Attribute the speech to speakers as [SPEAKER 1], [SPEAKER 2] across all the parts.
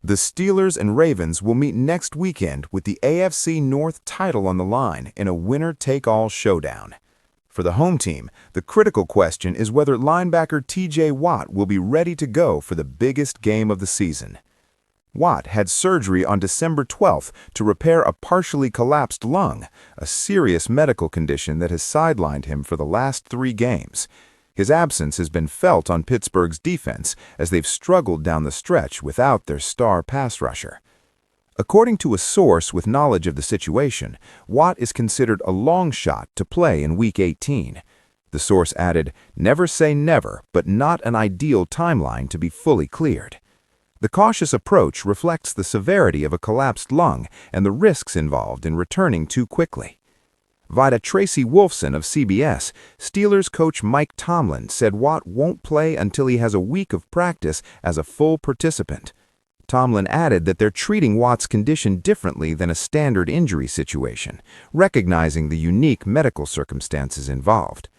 [SPEAKER 1] The Steelers and Ravens will meet next weekend with the AFC North title on the line in a winner-take-all showdown. For the home team, the critical question is whether linebacker T.J. Watt will be ready to go for the biggest game of the season. Watt had surgery on December 12th to repair a partially collapsed lung, a serious medical condition that has sidelined him for the last 3 games. His absence has been felt on Pittsburgh's defense as they've struggled down the stretch without their star pass rusher. According to a source with knowledge of the situation, Watt is considered a long shot to play in Week 18. The source added, "Never say never, but not an ideal timeline to be fully cleared." The cautious approach reflects the severity of a collapsed lung and the risks involved in returning too quickly. Via Tracy Wolfson of CBS, Steelers coach Mike Tomlin said Watt won't play until he has a week of practice as a full participant. Tomlin added that they're treating Watt's condition differently than a standard injury situation, recognizing the unique medical circumstances involved.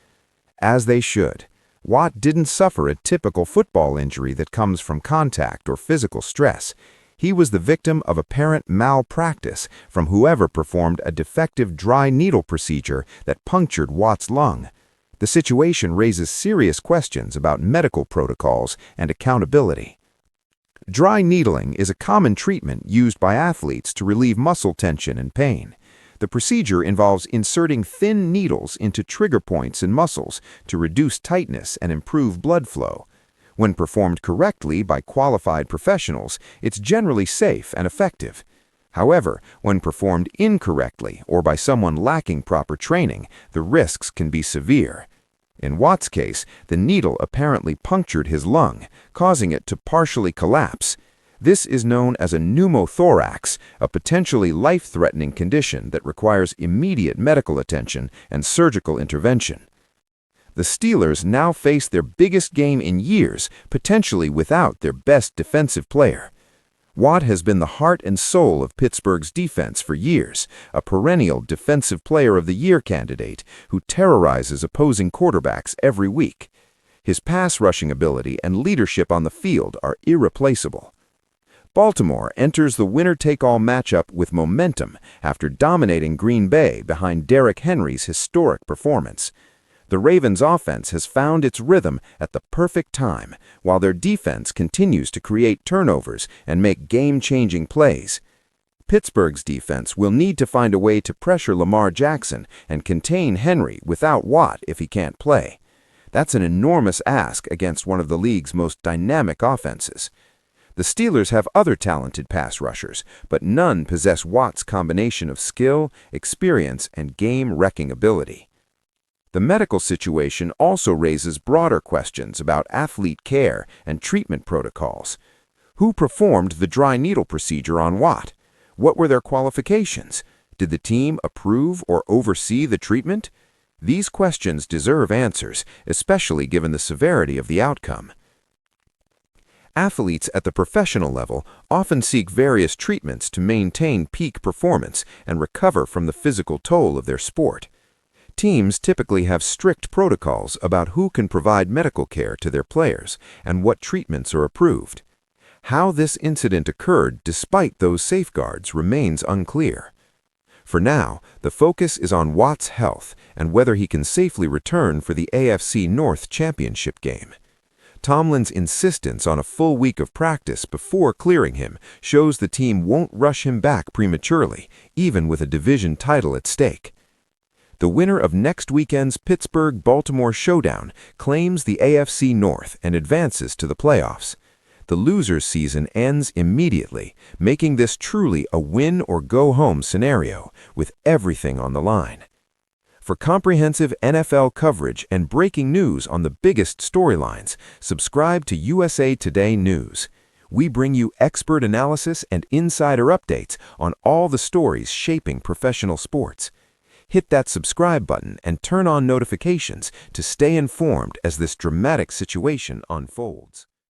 [SPEAKER 1] As they should. Watt didn't suffer a typical football injury that comes from contact or physical stress. He was the victim of apparent malpractice from whoever performed a defective dry needle procedure that punctured Watt's lung. The situation raises serious questions about medical protocols and accountability. Dry needling is a common treatment used by athletes to relieve muscle tension and pain. The procedure involves inserting thin needles into trigger points in muscles to reduce tightness and improve blood flow. When performed correctly by qualified professionals, it's generally safe and effective. However, when performed incorrectly or by someone lacking proper training, the risks can be severe. In Watt's case, the needle apparently punctured his lung, causing it to partially collapse. This is known as a pneumothorax, a potentially life-threatening condition that requires immediate medical attention and surgical intervention. The Steelers now face their biggest game in years, potentially without their best defensive player. Watt has been the heart and soul of Pittsburgh's defense for years, a perennial Defensive Player of the Year candidate who terrorizes opposing quarterbacks every week. His pass-rushing ability and leadership on the field are irreplaceable. Baltimore enters the winner-take-all matchup with momentum after dominating Green Bay behind Derrick Henry's historic performance. The Ravens' offense has found its rhythm at the perfect time, while their defense continues to create turnovers and make game-changing plays. Pittsburgh's defense will need to find a way to pressure Lamar Jackson and contain Henry without Watt if he can't play. That's an enormous ask against one of the league's most dynamic offenses. The Steelers have other talented pass rushers, but none possess Watt's combination of skill, experience, and game-wrecking ability. The medical situation also raises broader questions about athlete care and treatment protocols. Who performed the dry needle procedure on Watt? What were their qualifications? Did the team approve or oversee the treatment? These questions deserve answers, especially given the severity of the outcome. Athletes at the professional level often seek various treatments to maintain peak performance and recover from the physical toll of their sport. Teams typically have strict protocols about who can provide medical care to their players and what treatments are approved. How this incident occurred despite those safeguards remains unclear. For now, the focus is on Watt's health and whether he can safely return for the AFC North championship game. Tomlin's insistence on a full week of practice before clearing him shows the team won't rush him back prematurely, even with a division title at stake. The winner of next weekend's Pittsburgh-Baltimore Showdown claims the AFC North and advances to the playoffs. The loser's season ends immediately, making this truly a win-or-go-home scenario, with everything on the line. For comprehensive NFL coverage and breaking news on the biggest storylines, subscribe to USA Today News. We bring you expert analysis and insider updates on all the stories shaping professional sports. Hit that subscribe button and turn on notifications to stay informed as this dramatic situation unfolds.